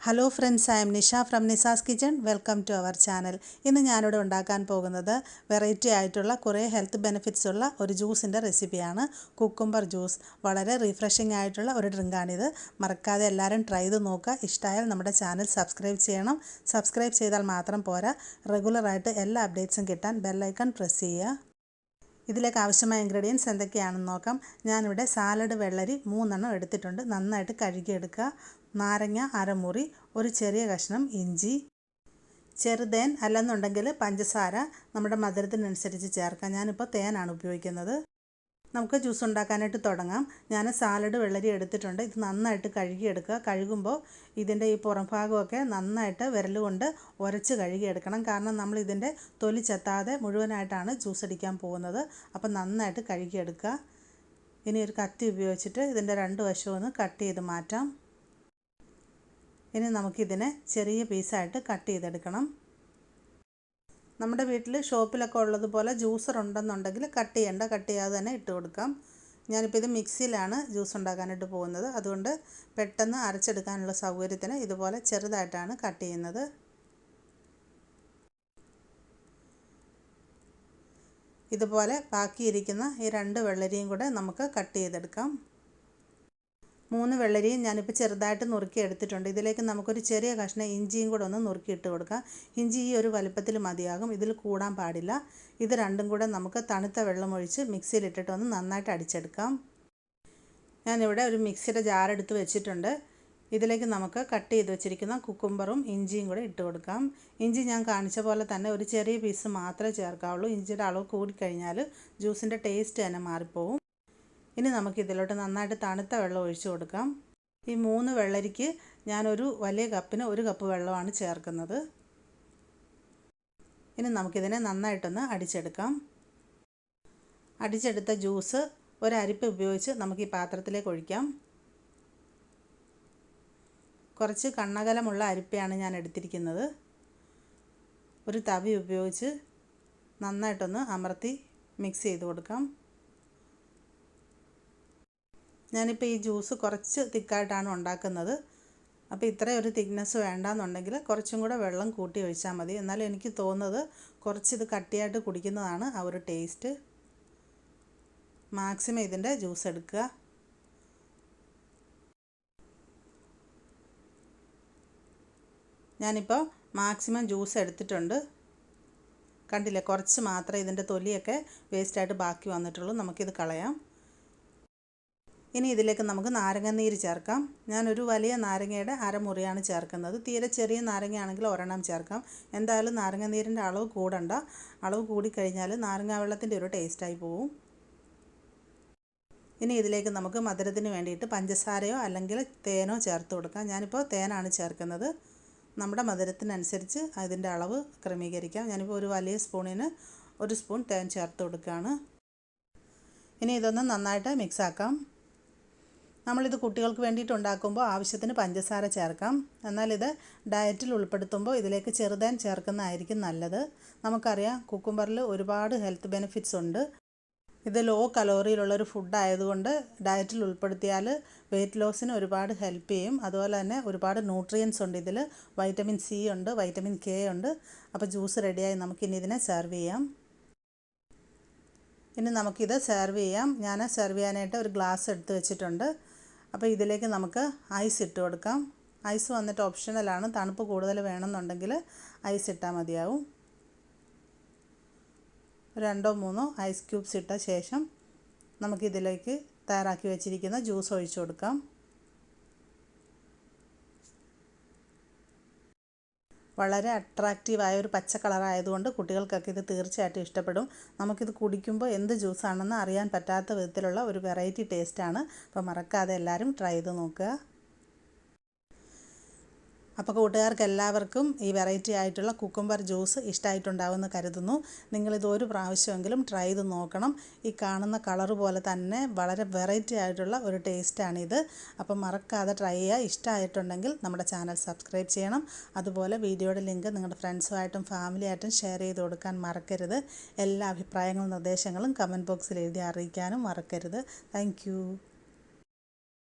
Hello friends, I am Nisha from Nisa's kitchen. Welcome to our channel. ഇന്ന് ഞാനിവിടെ ഉണ്ടാക്കാൻ പോകുന്നത് വെറൈറ്റി ആയിട്ടുള്ള കുറേ ഹെൽത്ത് ബെനിഫിറ്റ്സ് ഉള്ള ഒരു ജ്യൂസിൻ്റെ റെസിപ്പിയാണ്. Cucumber juice. വളരെ റിഫ്രഷിംഗ് ആയിട്ടുള്ള ഒരു ഡ്രിങ്കാണിത്. മറക്കാതെ എല്ലാവരും ട്രൈ ചെയ്ത് നോക്കുക. ഇഷ്ടമായാൽ നമ്മുടെ ചാനൽ സബ്സ്ക്രൈബ് ചെയ്യണം. സബ്സ്ക്രൈബ് ചെയ്താൽ മാത്രം പോരാ, റെഗുലറായിട്ട് എല്ലാ അപ്ഡേറ്റ്സും കിട്ടാൻ ബെല്ലൈക്കൺ പ്രസ് ചെയ്യുക. ഇതിലേക്ക് ആവശ്യമായ ഇൻഗ്രീഡിയൻസ് എന്തൊക്കെയാണെന്ന് നോക്കാം. ഞാനിവിടെ സാലഡ് വെള്ളരി 3 എടുത്തിട്ടുണ്ട്. നന്നായിട്ട് കഴുകിയെടുക്കുക. നാരങ്ങ അരമുറി, ഒരു ചെറിയ കഷ്ണം ഇഞ്ചി, ചെറുതേൻ അല്ലെന്നുണ്ടെങ്കിൽ പഞ്ചസാര നമ്മുടെ മധുരത്തിനനുസരിച്ച് ചേർക്കാം. ഞാനിപ്പോൾ തേനാണ് ഉപയോഗിക്കുന്നത്. നമുക്ക് ജ്യൂസ് ഉണ്ടാക്കാനായിട്ട് തുടങ്ങാം. ഞാൻ സാലഡ് വെള്ളരി എടുത്തിട്ടുണ്ട്. ഇത് നന്നായിട്ട് കഴുകിയെടുക്കുക. കഴുകുമ്പോൾ ഇതിൻ്റെ ഈ പുറം ഭാഗമൊക്കെ നന്നായിട്ട് വിരൽ കൊണ്ട് ഉരച്ച് കഴുകിയെടുക്കണം. കാരണം നമ്മൾ ഇതിൻ്റെ തൊലി ചെത്താതെ മുഴുവനായിട്ടാണ് ജ്യൂസ് അടിക്കാൻ പോകുന്നത്. അപ്പം നന്നായിട്ട് കഴുകിയെടുക്കുക. ഇനി ഒരു കത്തി ഉപയോഗിച്ചിട്ട് ഇതിൻ്റെ 2 വശവും ഒന്ന് കട്ട് ചെയ്ത് മാറ്റാം. ഇനി നമുക്കിതിനെ ചെറിയ പീസായിട്ട് കട്ട് ചെയ്തെടുക്കണം. നമ്മുടെ വീട്ടിൽ ഷോപ്പിലൊക്കെ ഉള്ളതുപോലെ ജ്യൂസർ ഉണ്ടെന്നുണ്ടെങ്കിൽ കട്ട് ചെയ്യാതെ തന്നെ ഇട്ട് കൊടുക്കാം. ഞാനിപ്പോൾ ഇത് മിക്സിയിലാണ് ജ്യൂസ് ഉണ്ടാക്കാനായിട്ട് പോകുന്നത്. അതുകൊണ്ട് പെട്ടെന്ന് അരച്ചെടുക്കാനുള്ള സൗകര്യത്തിന് ഇതുപോലെ ചെറുതായിട്ടാണ് കട്ട് ചെയ്യുന്നത്. ഇതുപോലെ ബാക്കിയിരിക്കുന്ന ഈ 2 വെള്ളരിയും കൂടെ നമുക്ക് കട്ട് ചെയ്തെടുക്കാം. 3 വെള്ളരിയും ഞാനിപ്പോൾ ചെറുതായിട്ട് നുറുക്കി എടുത്തിട്ടുണ്ട്. ഇതിലേക്ക് നമുക്കൊരു ചെറിയ കഷ്ണം ഇഞ്ചിയും കൂടെ ഒന്ന് നുറുക്കിയിട്ട് കൊടുക്കാം. ഇഞ്ചി ഈ ഒരു വലുപ്പത്തിൽ മതിയാകും, ഇതിൽ കൂടാൻ പാടില്ല. ഇത് രണ്ടും കൂടെ നമുക്ക് തണുത്ത വെള്ളമൊഴിച്ച് മിക്സിയിലിട്ടിട്ട് ഒന്ന് നന്നായിട്ട് അടിച്ചെടുക്കാം. ഞാനിവിടെ ഒരു മിക്സിയുടെ ജാറെടുത്ത് വെച്ചിട്ടുണ്ട്. ഇതിലേക്ക് നമുക്ക് കട്ട് ചെയ്ത് വെച്ചിരിക്കുന്ന കുക്കുംബറും ഇഞ്ചിയും കൂടെ ഇട്ട് കൊടുക്കാം. ഇഞ്ചി ഞാൻ കാണിച്ച പോലെ തന്നെ ഒരു ചെറിയ പീസ് മാത്രമേ ചേർക്കാവുള്ളൂ. ഇഞ്ചിയുടെ അളവ് കൂടിക്കഴിഞ്ഞാൽ ജ്യൂസിൻ്റെ ടേസ്റ്റ് തന്നെ മാറിപ്പോവും. ഇനി നമുക്കിതിലോട്ട് നന്നായിട്ട് തണുത്ത വെള്ളം ഒഴിച്ച് കൊടുക്കാം. ഈ 3 വെള്ളരിക്ക് ഞാനൊരു വലിയ കപ്പിന് 1 കപ്പ് വെള്ളമാണ് ചേർക്കുന്നത്. ഇനി നമുക്കിതിനെ നന്നായിട്ടൊന്ന് അടിച്ചെടുക്കാം. അടിച്ചെടുത്ത ജ്യൂസ് ഒരു അരിപ്പ ഉപയോഗിച്ച് നമുക്ക് ഈ പാത്രത്തിലേക്ക് ഒഴിക്കാം. കുറച്ച് കണ്ണകലമുള്ള അരിപ്പയാണ് ഞാൻ എടുത്തിരിക്കുന്നത്. ഒരു തവി ഉപയോഗിച്ച് നന്നായിട്ടൊന്ന് അമർത്തി മിക്സ് ചെയ്ത് കൊടുക്കാം. ഞാനിപ്പോൾ ഈ ജ്യൂസ് കുറച്ച് തിക്കായിട്ടാണ് ഉണ്ടാക്കുന്നത്. അപ്പോൾ ഇത്രയും ഒരു തിക്നെസ് വേണ്ടാന്നുണ്ടെങ്കിൽ കുറച്ചും കൂടെ വെള്ളം കൂട്ടി ഒഴിച്ചാൽ മതി. എന്നാലും എനിക്ക് തോന്നുന്നത് കുറച്ചിത് കട്ടിയായിട്ട് കുടിക്കുന്നതാണ് ആ ഒരു ടേസ്റ്റ്. മാക്സിമം ഇതിൻ്റെ ജ്യൂസ് എടുക്കുക. ഞാനിപ്പോൾ മാക്സിമം ജ്യൂസ് എടുത്തിട്ടുണ്ട്. കണ്ടില്ലേ, കുറച്ച് മാത്രമേ ഇതിൻ്റെ തൊലിയൊക്കെ വേസ്റ്റായിട്ട് ബാക്കി വന്നിട്ടുള്ളൂ. നമുക്കിത് കളയാം. ഇനി ഇതിലേക്ക് നമുക്ക് നാരങ്ങാനീര് ചേർക്കാം. ഞാനൊരു വലിയ നാരങ്ങയുടെ അരമുറിയാണ് ചേർക്കുന്നത്. തീരെ ചെറിയ നാരങ്ങയാണെങ്കിൽ 1 ചേർക്കാം. എന്തായാലും നാരങ്ങാനീരിൻ്റെ അളവ് കൂടണ്ട. അളവ് കൂടിക്കഴിഞ്ഞാൽ നാരങ്ങാ വെള്ളത്തിൻ്റെ ഒരു ടേസ്റ്റായി പോവും. ഇനി ഇതിലേക്ക് നമുക്ക് മധുരത്തിന് വേണ്ടിയിട്ട് പഞ്ചസാരയോ അല്ലെങ്കിൽ തേനോ ചേർത്ത് കൊടുക്കാം. ഞാനിപ്പോൾ തേനാണ് ചേർക്കുന്നത്. നമ്മുടെ മധുരത്തിനനുസരിച്ച് അതിൻ്റെ അളവ് ക്രമീകരിക്കാം. ഞാനിപ്പോൾ ഒരു വലിയ സ്പൂണിന് 1 സ്പൂൺ തേൻ ചേർത്ത് കൊടുക്കുകയാണ്. ഇനി ഇതൊന്ന് നന്നായിട്ട് മിക്സാക്കാം. നമ്മളിത് കുട്ടികൾക്ക് വേണ്ടിയിട്ട് ഉണ്ടാക്കുമ്പോൾ ആവശ്യത്തിന് പഞ്ചസാര ചേർക്കാം. എന്നാൽ ഇത് ഡയറ്റിൽ ഉൾപ്പെടുത്തുമ്പോൾ ഇതിലേക്ക് ചെറുതേൻ ചേർക്കുന്നതായിരിക്കും നല്ലത്. നമുക്കറിയാം കുക്കുംബറിൽ ഒരുപാട് ഹെൽത്ത് ബെനിഫിറ്റ്സ് ഉണ്ട്. ഇത് ലോ കലോറിയിലുള്ളൊരു ഫുഡ് ആയതുകൊണ്ട് ഡയറ്റിൽ ഉൾപ്പെടുത്തിയാൽ വെയിറ്റ് ലോസിന് ഒരുപാട് ഹെൽപ്പ് ചെയ്യും. അതുപോലെ തന്നെ ഒരുപാട് ന്യൂട്രിയൻസ് ഉണ്ട് ഇതിൽ. വൈറ്റമിൻ സി ഉണ്ട്, വൈറ്റമിൻ കെ ഉണ്ട്. അപ്പോൾ ജ്യൂസ് റെഡിയായി. നമുക്കിനി ഇതിനെ സെർവ് ചെയ്യാം. ഇനി നമുക്കിത് സെർവ് ചെയ്യാം. ഞാൻ സെർവ് ചെയ്യാനായിട്ട് ഒരു ഗ്ലാസ് എടുത്ത് വെച്ചിട്ടുണ്ട്. അപ്പോൾ ഇതിലേക്ക് നമുക്ക് ഐസ് ഇട്ട് കൊടുക്കാം. ഐസ് വന്നിട്ട് ഓപ്ഷണലാണ്. തണുപ്പ് കൂടുതൽ വേണമെന്നുണ്ടെങ്കിൽ ഐസ് ഇട്ടാൽ മതിയാവും. 2-3 ഐസ് ക്യൂബ്സ് ഇട്ട ശേഷം നമുക്കിതിലേക്ക് തയ്യാറാക്കി വെച്ചിരിക്കുന്ന ജ്യൂസ് ഒഴിച്ചു കൊടുക്കാം. വളരെ അട്രാക്റ്റീവായ ഒരു പച്ച കളറായതുകൊണ്ട് കുട്ടികൾക്കൊക്കെ ഇത് തീർച്ചയായിട്ടും ഇഷ്ടപ്പെടും. നമുക്കിത് കുടിക്കുമ്പോൾ എന്ത് ജ്യൂസാണെന്ന് അറിയാൻ പറ്റാത്ത വിധത്തിലുള്ള ഒരു വെറൈറ്റി ടേസ്റ്റാണ്. അപ്പോൾ മറക്കാതെ എല്ലാവരും ട്രൈ ചെയ്ത് നോക്കുക. അപ്പോൾ കൂട്ടുകാർക്ക് എല്ലാവർക്കും ഈ വെറൈറ്റി ആയിട്ടുള്ള കുക്കുംബർ ജ്യൂസ് ഇഷ്ടമായിട്ടുണ്ടാവുമെന്ന് കരുതുന്നു. നിങ്ങളിത് ഒരു പ്രാവശ്യമെങ്കിലും ട്രൈ ചെയ്ത് നോക്കണം. ഈ കാണുന്ന കളറ് പോലെ തന്നെ വളരെ വെറൈറ്റി ആയിട്ടുള്ള ഒരു ടേസ്റ്റാണിത്. അപ്പോൾ മറക്കാതെ ട്രൈ ചെയ്യുക. ഇഷ്ടമായിട്ടുണ്ടെങ്കിൽ നമ്മുടെ ചാനൽ സബ്സ്ക്രൈബ് ചെയ്യണം. അതുപോലെ വീഡിയോയുടെ ലിങ്ക് നിങ്ങളുടെ ഫ്രണ്ട്സുമായിട്ടും ഫാമിലിയായിട്ടും ഷെയർ ചെയ്ത് കൊടുക്കാൻ മറക്കരുത്. എല്ലാ അഭിപ്രായങ്ങളും നിർദ്ദേശങ്ങളും കമൻറ്റ് ബോക്സിൽ എഴുതി അറിയിക്കാനും മറക്കരുത്. താങ്ക്